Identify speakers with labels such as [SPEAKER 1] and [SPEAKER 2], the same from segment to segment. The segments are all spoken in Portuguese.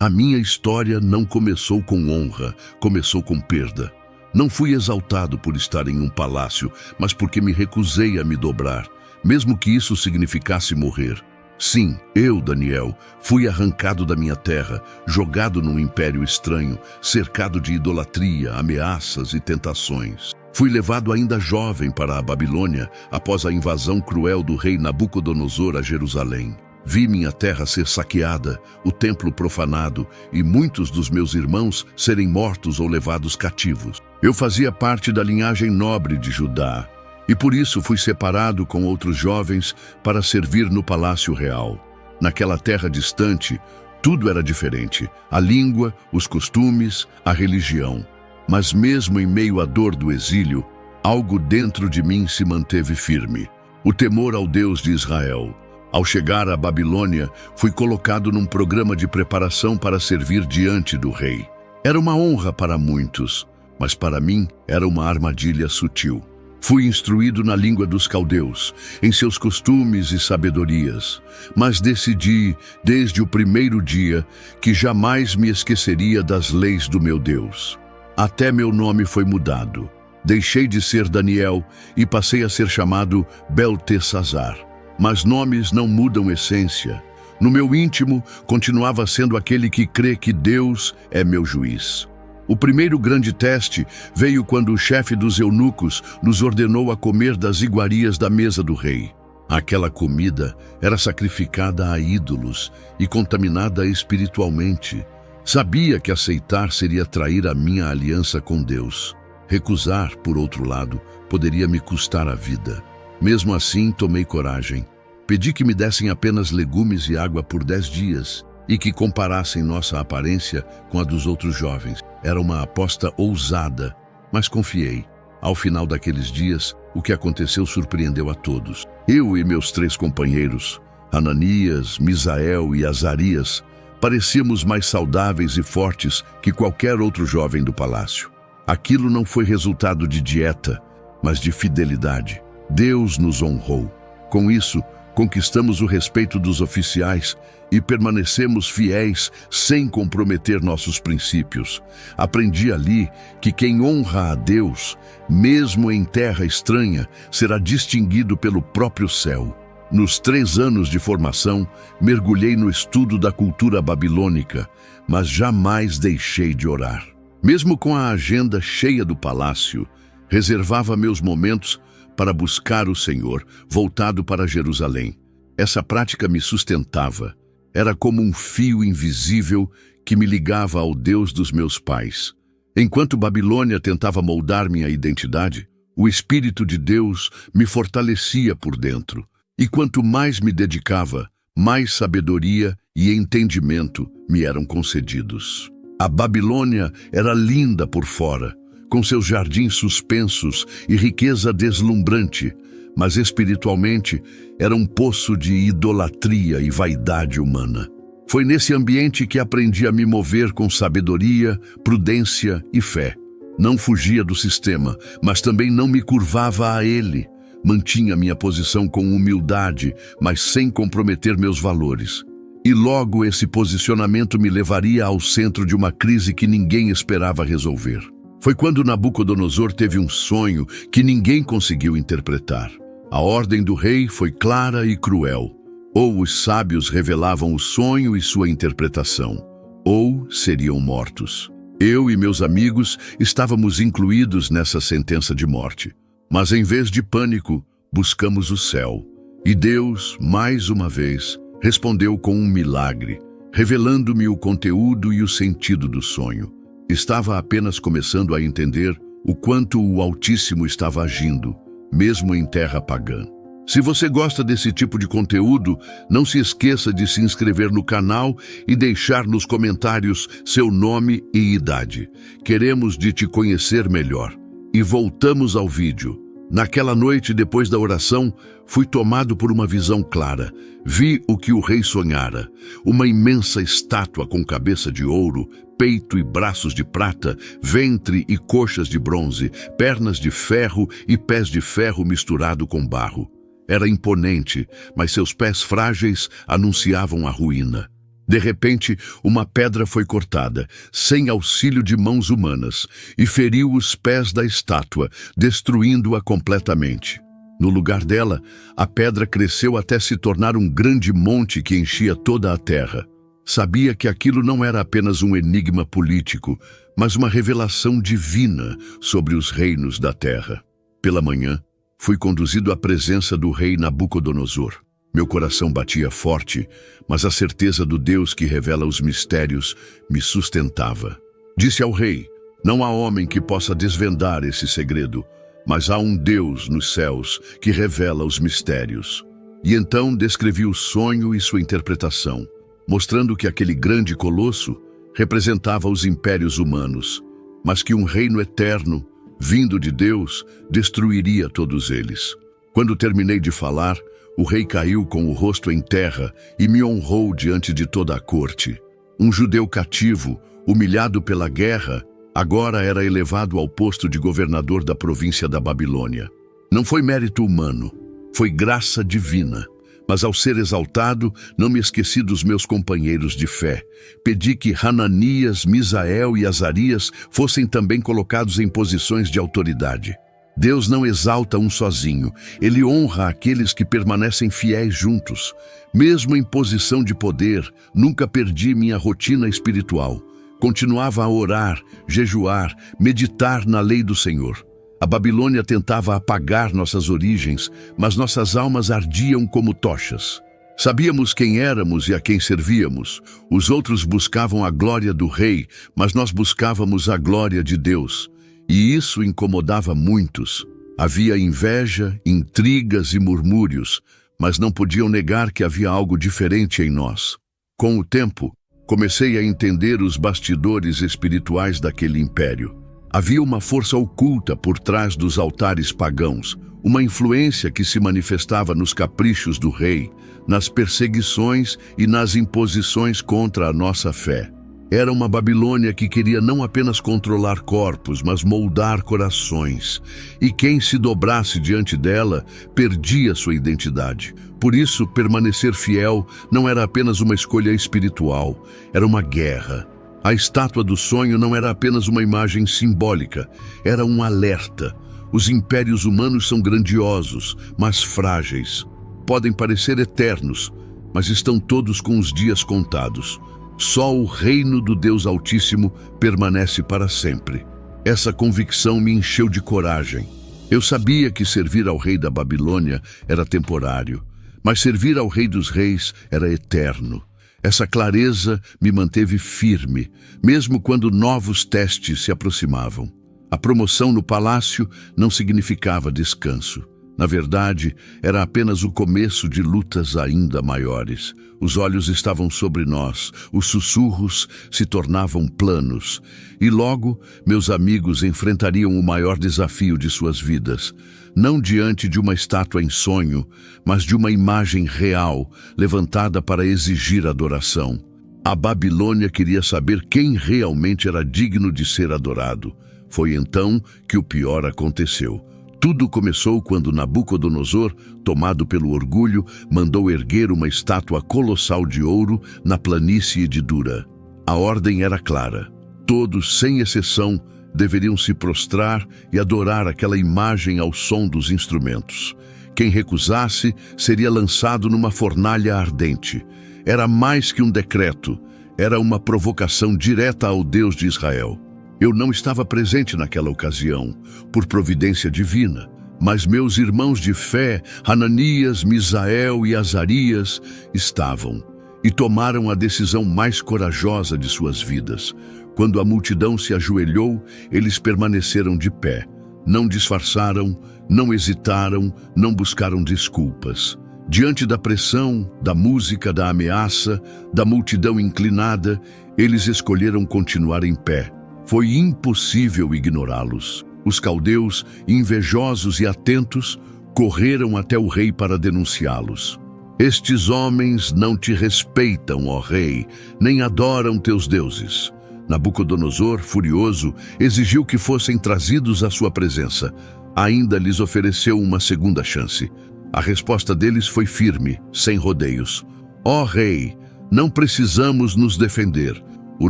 [SPEAKER 1] A minha história não começou com honra, começou com perda. Não fui exaltado por estar em um palácio, mas porque me recusei a me dobrar, mesmo que isso significasse morrer. Sim, eu, Daniel, fui arrancado da minha terra, jogado num império estranho, cercado de idolatria, ameaças e tentações. Fui levado ainda jovem para a Babilônia após a invasão cruel do rei Nabucodonosor a Jerusalém. Vi minha terra ser saqueada, o templo profanado e muitos dos meus irmãos serem mortos ou levados cativos. Eu fazia parte da linhagem nobre de Judá e por isso fui separado com outros jovens para servir no palácio real. Naquela terra distante, tudo era diferente: a língua, os costumes, a religião. Mas mesmo em meio à dor do exílio, algo dentro de mim se manteve firme: o temor ao Deus de Israel. Ao chegar à Babilônia, fui colocado num programa de preparação para servir diante do rei. Era uma honra para muitos, mas para mim era uma armadilha sutil. Fui instruído na língua dos caldeus, em seus costumes e sabedorias, mas decidi, desde o primeiro dia, que jamais me esqueceria das leis do meu Deus. Até meu nome foi mudado. Deixei de ser Daniel e passei a ser chamado Beltesazar. Mas nomes não mudam essência. No meu íntimo, continuava sendo aquele que crê que Deus é meu juiz. O primeiro grande teste veio quando o chefe dos eunucos nos ordenou a comer das iguarias da mesa do rei. Aquela comida era sacrificada a ídolos e contaminada espiritualmente. Sabia que aceitar seria trair a minha aliança com Deus. Recusar, por outro lado, poderia me custar a vida. Mesmo assim, tomei coragem. Pedi que me dessem apenas legumes e água por 10 dias e que comparassem nossa aparência com a dos outros jovens. Era uma aposta ousada, mas confiei. Ao final daqueles dias, o que aconteceu surpreendeu a todos. Eu e meus 3 companheiros, Ananias, Misael e Azarias, parecíamos mais saudáveis e fortes que qualquer outro jovem do palácio. Aquilo não foi resultado de dieta, mas de fidelidade. Deus nos honrou. Com isso, conquistamos o respeito dos oficiais e permanecemos fiéis sem comprometer nossos princípios. Aprendi ali que quem honra a Deus, mesmo em terra estranha, será distinguido pelo próprio céu. Nos 3 anos de formação, mergulhei no estudo da cultura babilônica, mas jamais deixei de orar. Mesmo com a agenda cheia do palácio, reservava meus momentos para buscar o Senhor, voltado para Jerusalém. Essa prática me sustentava. Era como um fio invisível que me ligava ao Deus dos meus pais. Enquanto Babilônia tentava moldar minha identidade, o Espírito de Deus me fortalecia por dentro. E quanto mais me dedicava, mais sabedoria e entendimento me eram concedidos. A Babilônia era linda por fora, com seus jardins suspensos e riqueza deslumbrante, mas espiritualmente era um poço de idolatria e vaidade humana. Foi nesse ambiente que aprendi a me mover com sabedoria, prudência e fé. Não fugia do sistema, mas também não me curvava a ele. Mantinha minha posição com humildade, mas sem comprometer meus valores. E logo esse posicionamento me levaria ao centro de uma crise que ninguém esperava resolver. Foi quando Nabucodonosor teve um sonho que ninguém conseguiu interpretar. A ordem do rei foi clara e cruel. Ou os sábios revelavam o sonho e sua interpretação, ou seriam mortos. Eu e meus amigos estávamos incluídos nessa sentença de morte. Mas em vez de pânico, buscamos o céu. E Deus, mais uma vez, respondeu com um milagre, revelando-me o conteúdo e o sentido do sonho. Estava apenas começando a entender o quanto o Altíssimo estava agindo, mesmo em terra pagã. Se você gosta desse tipo de conteúdo, não se esqueça de se inscrever no canal e deixar nos comentários seu nome e idade. Queremos de te conhecer melhor. E voltamos ao vídeo. Naquela noite, depois da oração, fui tomado por uma visão clara. Vi o que o rei sonhara. Uma imensa estátua com cabeça de ouro, peito e braços de prata, ventre e coxas de bronze, pernas de ferro e pés de ferro misturado com barro. Era imponente, mas seus pés frágeis anunciavam a ruína. De repente, uma pedra foi cortada, sem auxílio de mãos humanas, e feriu os pés da estátua, destruindo-a completamente. No lugar dela, a pedra cresceu até se tornar um grande monte que enchia toda a terra. Sabia que aquilo não era apenas um enigma político, mas uma revelação divina sobre os reinos da terra. Pela manhã, fui conduzido à presença do rei Nabucodonosor. Meu coração batia forte, mas a certeza do Deus que revela os mistérios me sustentava. Disse ao rei: não há homem que possa desvendar esse segredo, mas há um Deus nos céus que revela os mistérios. E então descrevi o sonho e sua interpretação, mostrando que aquele grande colosso representava os impérios humanos, mas que um reino eterno, vindo de Deus, destruiria todos eles. Quando terminei de falar, o rei caiu com o rosto em terra e me honrou diante de toda a corte. Um judeu cativo, humilhado pela guerra, agora era elevado ao posto de governador da província da Babilônia. Não foi mérito humano, foi graça divina. Mas ao ser exaltado, não me esqueci dos meus companheiros de fé. Pedi que Hananias, Misael e Azarias fossem também colocados em posições de autoridade. Deus não exalta um sozinho, Ele honra aqueles que permanecem fiéis juntos. Mesmo em posição de poder, nunca perdi minha rotina espiritual. Continuava a orar, jejuar, meditar na lei do Senhor. A Babilônia tentava apagar nossas origens, mas nossas almas ardiam como tochas. Sabíamos quem éramos e a quem servíamos. Os outros buscavam a glória do rei, mas nós buscávamos a glória de Deus. E isso incomodava muitos. Havia inveja, intrigas e murmúrios, mas não podiam negar que havia algo diferente em nós. Com o tempo, comecei a entender os bastidores espirituais daquele império. Havia uma força oculta por trás dos altares pagãos, uma influência que se manifestava nos caprichos do rei, nas perseguições e nas imposições contra a nossa fé. Era uma Babilônia que queria não apenas controlar corpos, mas moldar corações. E quem se dobrasse diante dela, perdia sua identidade. Por isso, permanecer fiel não era apenas uma escolha espiritual, era uma guerra. A estátua do sonho não era apenas uma imagem simbólica, era um alerta. Os impérios humanos são grandiosos, mas frágeis. Podem parecer eternos, mas estão todos com os dias contados. Só o reino do Deus Altíssimo permanece para sempre. Essa convicção me encheu de coragem. Eu sabia que servir ao rei da Babilônia era temporário, mas servir ao Rei dos Reis era eterno. Essa clareza me manteve firme, mesmo quando novos testes se aproximavam. A promoção no palácio não significava descanso. Na verdade, era apenas o começo de lutas ainda maiores. Os olhos estavam sobre nós, os sussurros se tornavam planos. E logo, meus amigos enfrentariam o maior desafio de suas vidas. Não diante de uma estátua em sonho, mas de uma imagem real, levantada para exigir adoração. A Babilônia queria saber quem realmente era digno de ser adorado. Foi então que o pior aconteceu. Tudo começou quando Nabucodonosor, tomado pelo orgulho, mandou erguer uma estátua colossal de ouro na planície de Dura. A ordem era clara. Todos, sem exceção, deveriam se prostrar e adorar aquela imagem ao som dos instrumentos. Quem recusasse seria lançado numa fornalha ardente. Era mais que um decreto, era uma provocação direta ao Deus de Israel. Eu não estava presente naquela ocasião, por providência divina, mas meus irmãos de fé, Hananias, Misael e Azarias, estavam e tomaram a decisão mais corajosa de suas vidas. Quando a multidão se ajoelhou, eles permaneceram de pé. Não disfarçaram, não hesitaram, não buscaram desculpas. Diante da pressão, da música, da ameaça, da multidão inclinada, eles escolheram continuar em pé. Foi impossível ignorá-los. Os caldeus, invejosos e atentos, correram até o rei para denunciá-los. Estes homens não te respeitam, ó rei, nem adoram teus deuses. Nabucodonosor, furioso, exigiu que fossem trazidos à sua presença. Ainda lhes ofereceu uma segunda chance. A resposta deles foi firme, sem rodeios. Ó rei, Não precisamos nos defender. O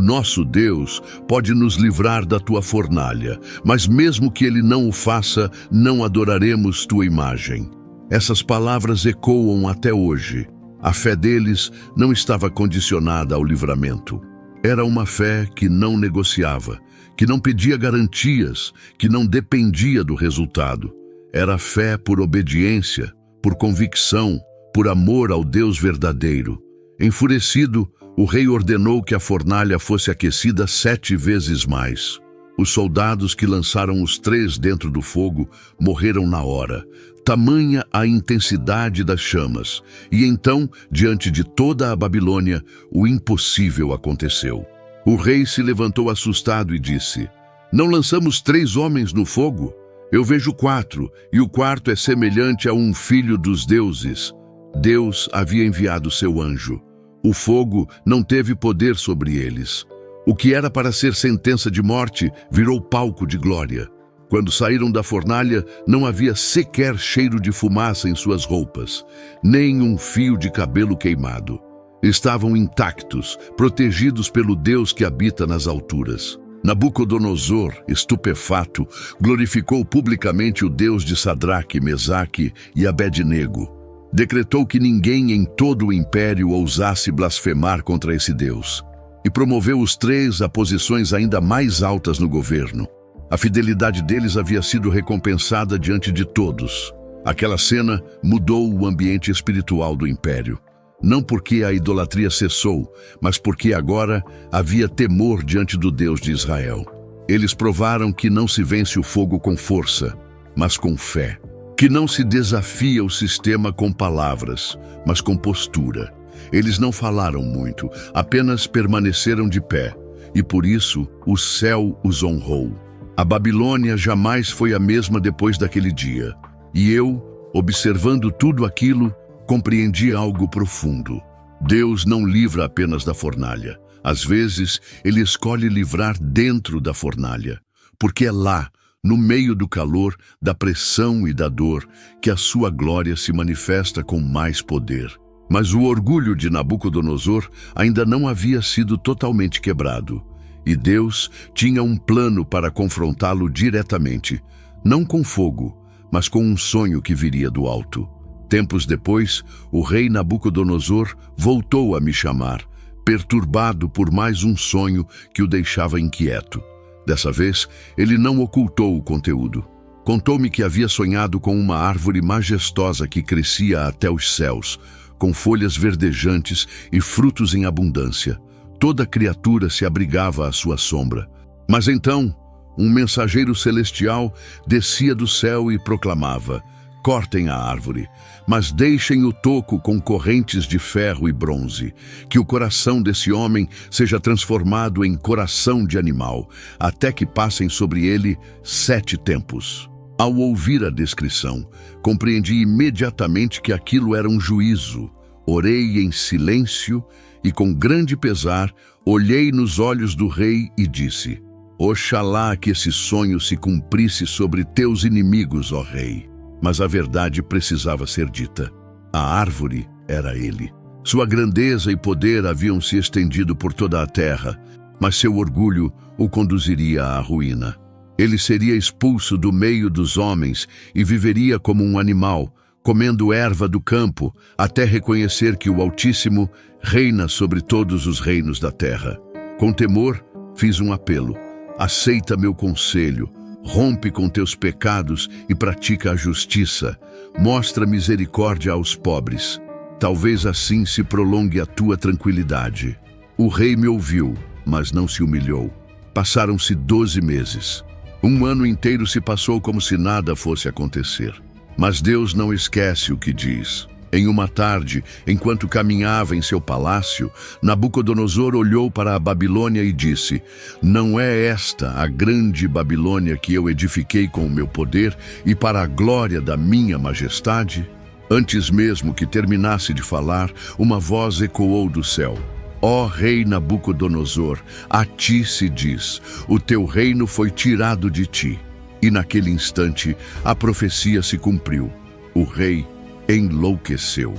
[SPEAKER 1] nosso Deus pode nos livrar da tua fornalha, mas mesmo que ele não o faça, não adoraremos tua imagem. Essas palavras ecoam até hoje. A fé deles não estava condicionada ao livramento. Era uma fé que não negociava, que não pedia garantias, que não dependia do resultado. Era fé por obediência, por convicção, por amor ao Deus verdadeiro. Enfurecido, o rei ordenou que a fornalha fosse aquecida 7 vezes mais. Os soldados que lançaram os 3 dentro do fogo morreram na hora. Tamanha a intensidade das chamas. E então, diante de toda a Babilônia, o impossível aconteceu. O rei se levantou assustado e disse: Não lançamos 3 homens no fogo? Eu vejo 4, e o quarto é semelhante a um filho dos deuses. Deus havia enviado seu anjo. O fogo não teve poder sobre eles. O que era para ser sentença de morte virou palco de glória. Quando saíram da fornalha, não havia sequer cheiro de fumaça em suas roupas, nem um fio de cabelo queimado. Estavam intactos, protegidos pelo Deus que habita nas alturas. Nabucodonosor, estupefato, glorificou publicamente o Deus de Sadraque, Mesaque e Abednego. Decretou que ninguém em todo o império ousasse blasfemar contra esse Deus. E promoveu os 3 a posições ainda mais altas no governo. A fidelidade deles havia sido recompensada diante de todos. Aquela cena mudou o ambiente espiritual do império. Não porque a idolatria cessou, mas porque agora havia temor diante do Deus de Israel. Eles provaram que não se vence o fogo com força, mas com fé. Que não se desafia o sistema com palavras, mas com postura. Eles não falaram muito, apenas permaneceram de pé, e por isso o céu os honrou. A Babilônia jamais foi a mesma depois daquele dia, e eu, observando tudo aquilo, compreendi algo profundo. Deus não livra apenas da fornalha. Às vezes, Ele escolhe livrar dentro da fornalha, porque é lá, no meio do calor, da pressão e da dor, que a sua glória se manifesta com mais poder. Mas o orgulho de Nabucodonosor ainda não havia sido totalmente quebrado, e Deus tinha um plano para confrontá-lo diretamente, não com fogo, mas com um sonho que viria do alto. Tempos depois, o rei Nabucodonosor voltou a me chamar, perturbado por mais um sonho que o deixava inquieto. Dessa vez, ele não ocultou o conteúdo. Contou-me que havia sonhado com uma árvore majestosa que crescia até os céus, com folhas verdejantes e frutos em abundância. Toda criatura se abrigava à sua sombra. Mas então, um mensageiro celestial descia do céu e proclamava: Cortem a árvore, mas deixem o toco com correntes de ferro e bronze, que o coração desse homem seja transformado em coração de animal, até que passem sobre ele 7 tempos. Ao ouvir a descrição, compreendi imediatamente que aquilo era um juízo. Orei em silêncio e, com grande pesar, olhei nos olhos do rei e disse: Oxalá que esse sonho se cumprisse sobre teus inimigos, ó rei. Mas a verdade precisava ser dita. A árvore era ele. Sua grandeza e poder haviam se estendido por toda a terra, mas seu orgulho o conduziria à ruína. Ele seria expulso do meio dos homens e viveria como um animal, comendo erva do campo, até reconhecer que o Altíssimo reina sobre todos os reinos da terra. Com temor, fiz um apelo: aceita meu conselho, rompe com teus pecados e pratica a justiça, mostra misericórdia aos pobres. Talvez assim se prolongue a tua tranquilidade. O rei me ouviu, mas não se humilhou. Passaram-se 12 meses. Um ano inteiro se passou como se nada fosse acontecer. Mas Deus não esquece o que diz. Em uma tarde, enquanto caminhava em seu palácio, Nabucodonosor olhou para a Babilônia e disse: Não é esta a grande Babilônia que eu edifiquei com o meu poder e para a glória da minha majestade? Antes mesmo que terminasse de falar, uma voz ecoou do céu: Ó rei Nabucodonosor, a ti se diz: o teu reino foi tirado de ti. E naquele instante, a profecia se cumpriu. O rei enlouqueceu.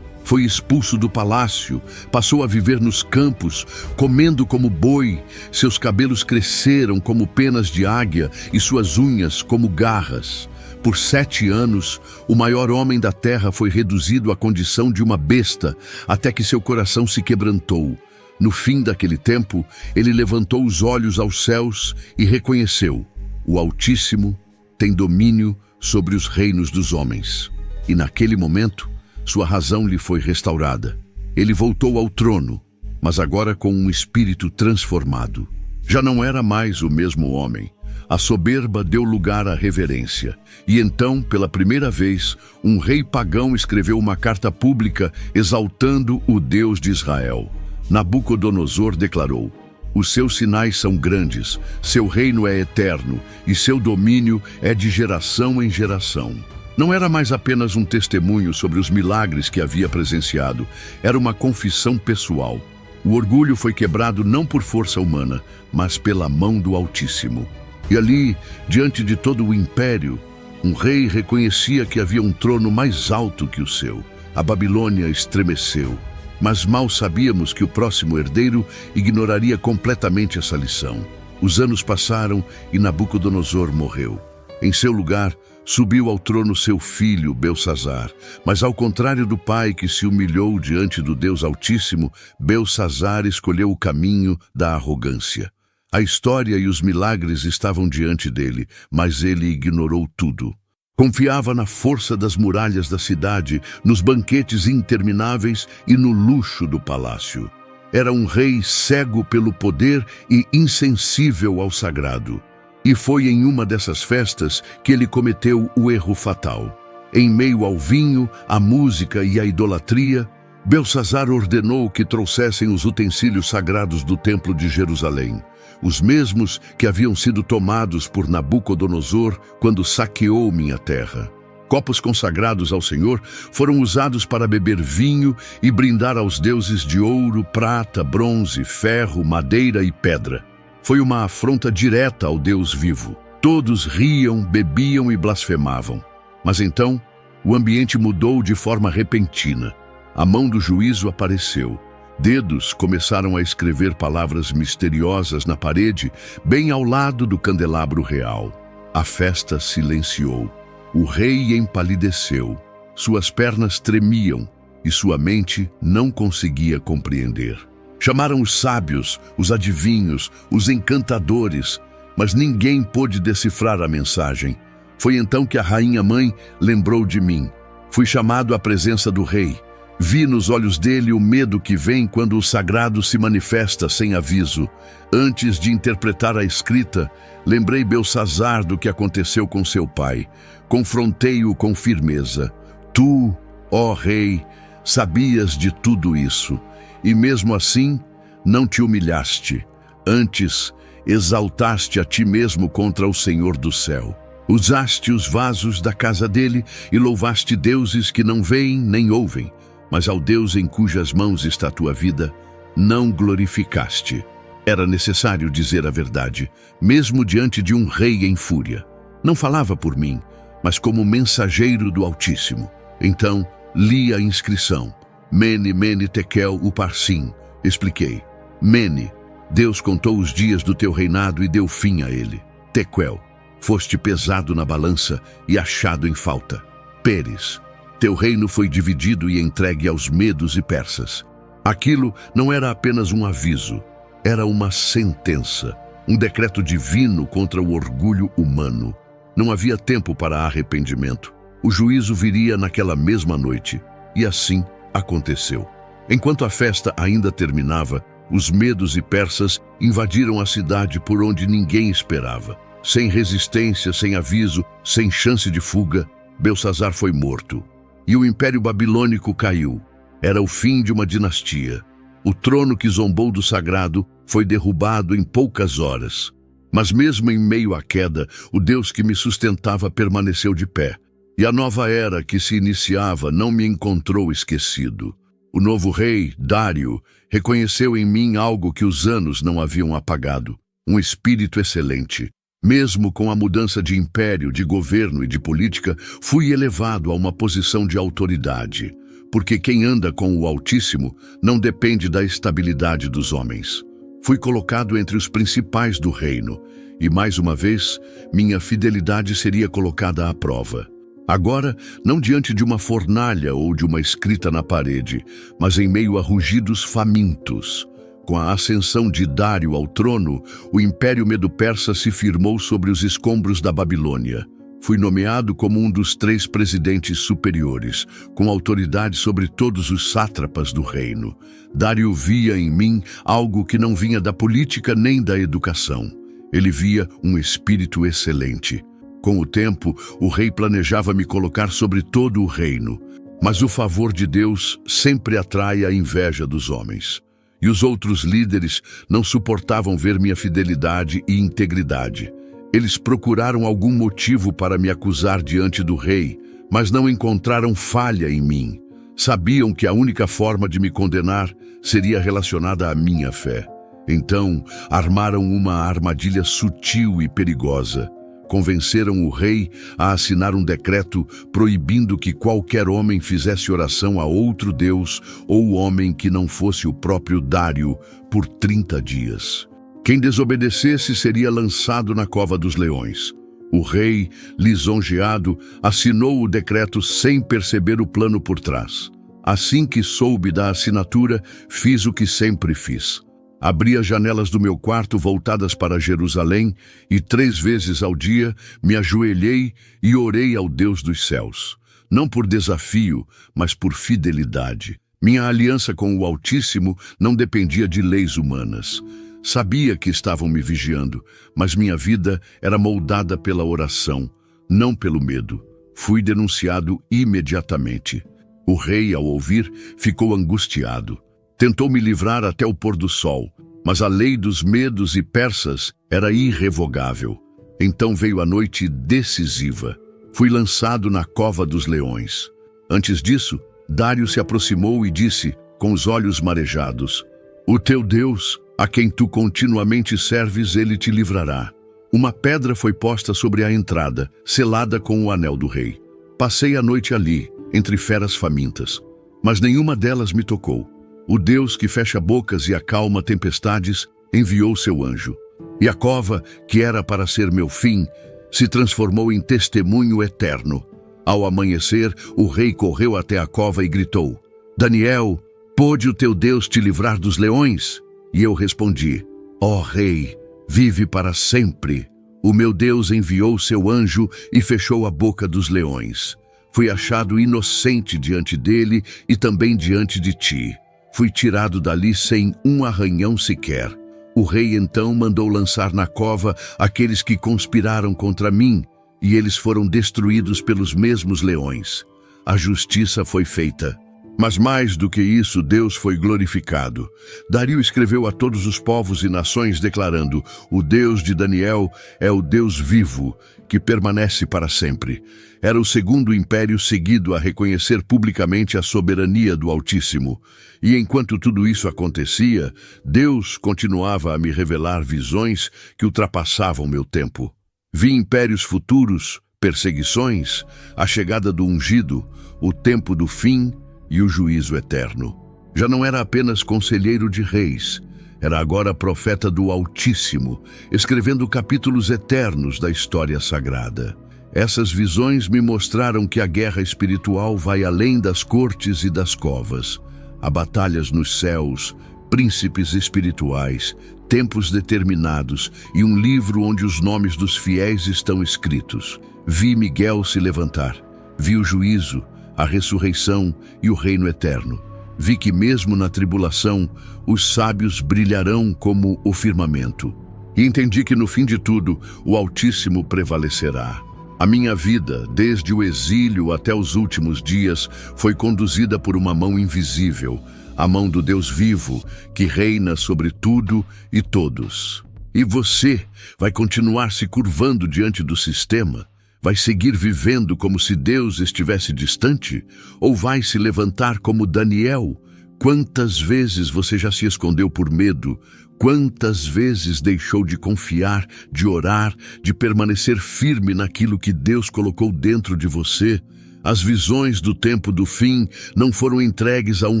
[SPEAKER 1] Foi expulso do palácio, passou a viver nos campos, comendo como boi. Seus cabelos cresceram como penas de águia e suas unhas como garras. Por 7 anos, o maior homem da terra foi reduzido à condição de uma besta, até que seu coração se quebrantou. No fim daquele tempo, ele levantou os olhos aos céus e reconheceu: o Altíssimo tem domínio sobre os reinos dos homens. E naquele momento, sua razão lhe foi restaurada. Ele voltou ao trono, mas agora com um espírito transformado. Já não era mais o mesmo homem. A soberba deu lugar à reverência. E então, pela primeira vez, um rei pagão escreveu uma carta pública exaltando o Deus de Israel. Nabucodonosor declarou: os seus sinais são grandes, seu reino é eterno e seu domínio é de geração em geração. Não era mais apenas um testemunho sobre os milagres que havia presenciado, era uma confissão pessoal. O orgulho foi quebrado não por força humana, mas pela mão do Altíssimo. E ali, diante de todo o império, um rei reconhecia que havia um trono mais alto que o seu. A Babilônia estremeceu, mas mal sabíamos que o próximo herdeiro ignoraria completamente essa lição. Os anos passaram e Nabucodonosor morreu. Em seu lugar, subiu ao trono seu filho, Belsazar. Mas ao contrário do pai que se humilhou diante do Deus Altíssimo, Belsazar escolheu o caminho da arrogância. A história e os milagres estavam diante dele, mas ele ignorou tudo. Confiava na força das muralhas da cidade, nos banquetes intermináveis e no luxo do palácio. Era um rei cego pelo poder e insensível ao sagrado. E foi em uma dessas festas que ele cometeu o erro fatal. Em meio ao vinho, à música e à idolatria, Belsazar ordenou que trouxessem os utensílios sagrados do templo de Jerusalém, os mesmos que haviam sido tomados por Nabucodonosor quando saqueou minha terra. Copos consagrados ao Senhor foram usados para beber vinho e brindar aos deuses de ouro, prata, bronze, ferro, madeira e pedra. Foi uma afronta direta ao Deus vivo. Todos riam, bebiam e blasfemavam. Mas então, o ambiente mudou de forma repentina. A mão do juízo apareceu. Dedos começaram a escrever palavras misteriosas na parede, bem ao lado do candelabro real. A festa silenciou. O rei empalideceu. Suas pernas tremiam e sua mente não conseguia compreender. Chamaram os sábios, os adivinhos, os encantadores, mas ninguém pôde decifrar a mensagem. Foi então que a rainha-mãe lembrou de mim. Fui chamado à presença do rei. Vi nos olhos dele o medo que vem quando o sagrado se manifesta sem aviso. Antes de interpretar a escrita, lembrei Belsazar do que aconteceu com seu pai. Confrontei-o com firmeza. Tu, ó rei, sabias de tudo isso. E mesmo assim, não te humilhaste. Antes, exaltaste a ti mesmo contra o Senhor do céu. Usaste os vasos da casa dele e louvaste deuses que não veem nem ouvem. Mas ao Deus em cujas mãos está a tua vida, não glorificaste. Era necessário dizer a verdade, mesmo diante de um rei em fúria. Não falava por mim, mas como mensageiro do Altíssimo. Então, li a inscrição. Mene, Mene, Tekel, Uparsim. Expliquei. Mene, Deus contou os dias do teu reinado e deu fim a ele. Tekel, foste pesado na balança e achado em falta. Peres, teu reino foi dividido e entregue aos medos e persas. Aquilo não era apenas um aviso, era uma sentença, um decreto divino contra o orgulho humano. Não havia tempo para arrependimento. O juízo viria naquela mesma noite, e assim aconteceu. Enquanto a festa ainda terminava, os medos e persas invadiram a cidade por onde ninguém esperava. Sem resistência, sem aviso, sem chance de fuga, Belsazar foi morto. E o Império Babilônico caiu. Era o fim de uma dinastia. O trono que zombou do sagrado foi derrubado em poucas horas. Mas mesmo em meio à queda, o Deus que me sustentava permaneceu de pé. E a nova era que se iniciava não me encontrou esquecido. O novo rei, Dário, reconheceu em mim algo que os anos não haviam apagado, um espírito excelente. Mesmo com a mudança de império, de governo e de política, fui elevado a uma posição de autoridade. porque quem anda com o Altíssimo não depende da estabilidade dos homens. Fui colocado entre os principais do reino, e mais uma vez, minha fidelidade seria colocada à prova. Agora, não diante de uma fornalha ou de uma escrita na parede, mas em meio a rugidos famintos. Com a ascensão de Dário ao trono, o Império Medo-Persa se firmou sobre os escombros da Babilônia. Fui nomeado como um dos 3 presidentes superiores, com autoridade sobre todos os sátrapas do reino. Dário via em mim algo que não vinha da política nem da educação. Ele via um espírito excelente. Com o tempo, o rei planejava me colocar sobre todo o reino. Mas o favor de Deus sempre atrai a inveja dos homens. E os outros líderes não suportavam ver minha fidelidade e integridade. Eles procuraram algum motivo para me acusar diante do rei, mas não encontraram falha em mim. Sabiam que a única forma de me condenar seria relacionada à minha fé. Então, armaram uma armadilha sutil e perigosa. Convenceram o rei a assinar um decreto proibindo que qualquer homem fizesse oração a outro deus ou homem que não fosse o próprio Dário por 30 dias. Quem desobedecesse seria lançado na cova dos leões. O rei, lisonjeado, assinou o decreto sem perceber o plano por trás. Assim que soube da assinatura, fiz o que sempre fiz. Abri as janelas do meu quarto voltadas para Jerusalém e 3 vezes ao dia me ajoelhei e orei ao Deus dos céus. Não por desafio, mas por fidelidade. Minha aliança com o Altíssimo não dependia de leis humanas. Sabia que estavam me vigiando, mas minha vida era moldada pela oração, não pelo medo. Fui denunciado imediatamente. O rei, ao ouvir, ficou angustiado. Tentou me livrar até o pôr do sol, mas a lei dos medos e persas era irrevogável. Então veio a noite decisiva. Fui lançado na cova dos leões. Antes disso, Dário se aproximou e disse, com os olhos marejados: "O teu Deus, a quem tu continuamente serves, ele te livrará." Uma pedra foi posta sobre a entrada, selada com o anel do rei. Passei a noite ali, entre feras famintas, mas nenhuma delas me tocou. O Deus que fecha bocas e acalma tempestades enviou seu anjo. E a cova, que era para ser meu fim, se transformou em testemunho eterno. Ao amanhecer, o rei correu até a cova e gritou: "Daniel, pôde o teu Deus te livrar dos leões?" E eu respondi: "Ó rei, vive para sempre. O meu Deus enviou seu anjo e fechou a boca dos leões. Fui achado inocente diante dele e também diante de ti. Fui tirado dali sem um arranhão sequer." O rei então mandou lançar na cova aqueles que conspiraram contra mim, e eles foram destruídos pelos mesmos leões. A justiça foi feita. Mas mais do que isso, Deus foi glorificado. Dario escreveu a todos os povos e nações declarando: "O Deus de Daniel é o Deus vivo, que permanece para sempre." Era o segundo império seguido a reconhecer publicamente a soberania do Altíssimo. E enquanto tudo isso acontecia, Deus continuava a me revelar visões que ultrapassavam meu tempo. Vi impérios futuros, perseguições, a chegada do ungido, o tempo do fim e o juízo eterno. Já não era apenas conselheiro de reis, era agora profeta do Altíssimo, escrevendo capítulos eternos da história sagrada. Essas visões me mostraram que a guerra espiritual vai além das cortes e das covas. Há batalhas nos céus, príncipes espirituais, tempos determinados e um livro onde os nomes dos fiéis estão escritos. Vi Miguel se levantar, vi o juízo, a ressurreição e o reino eterno. Vi que mesmo na tribulação, os sábios brilharão como o firmamento. E entendi que no fim de tudo, o Altíssimo prevalecerá. A minha vida, desde o exílio até os últimos dias, foi conduzida por uma mão invisível, a mão do Deus vivo, que reina sobre tudo e todos. E você vai continuar se curvando diante do sistema? Vai seguir vivendo como se Deus estivesse distante? Ou vai se levantar como Daniel? Quantas vezes você já se escondeu por medo? Quantas vezes deixou de confiar, de orar, de permanecer firme naquilo que Deus colocou dentro de você? As visões do tempo do fim não foram entregues a um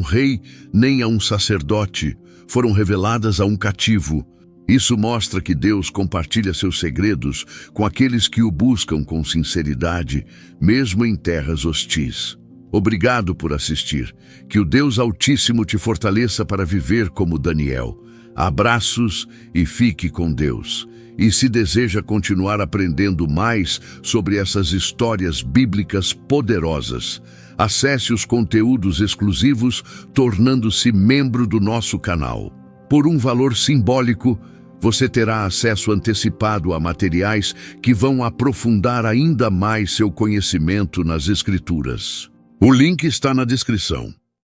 [SPEAKER 1] rei nem a um sacerdote, foram reveladas a um cativo. Isso mostra que Deus compartilha seus segredos com aqueles que o buscam com sinceridade, mesmo em terras hostis. Obrigado por assistir. Que o Deus Altíssimo te fortaleça para viver como Daniel. Abraços e fique com Deus. E se deseja continuar aprendendo mais sobre essas histórias bíblicas poderosas, acesse os conteúdos exclusivos tornando-se membro do nosso canal. Por um valor simbólico, você terá acesso antecipado a materiais que vão aprofundar ainda mais seu conhecimento nas Escrituras. O link está na descrição.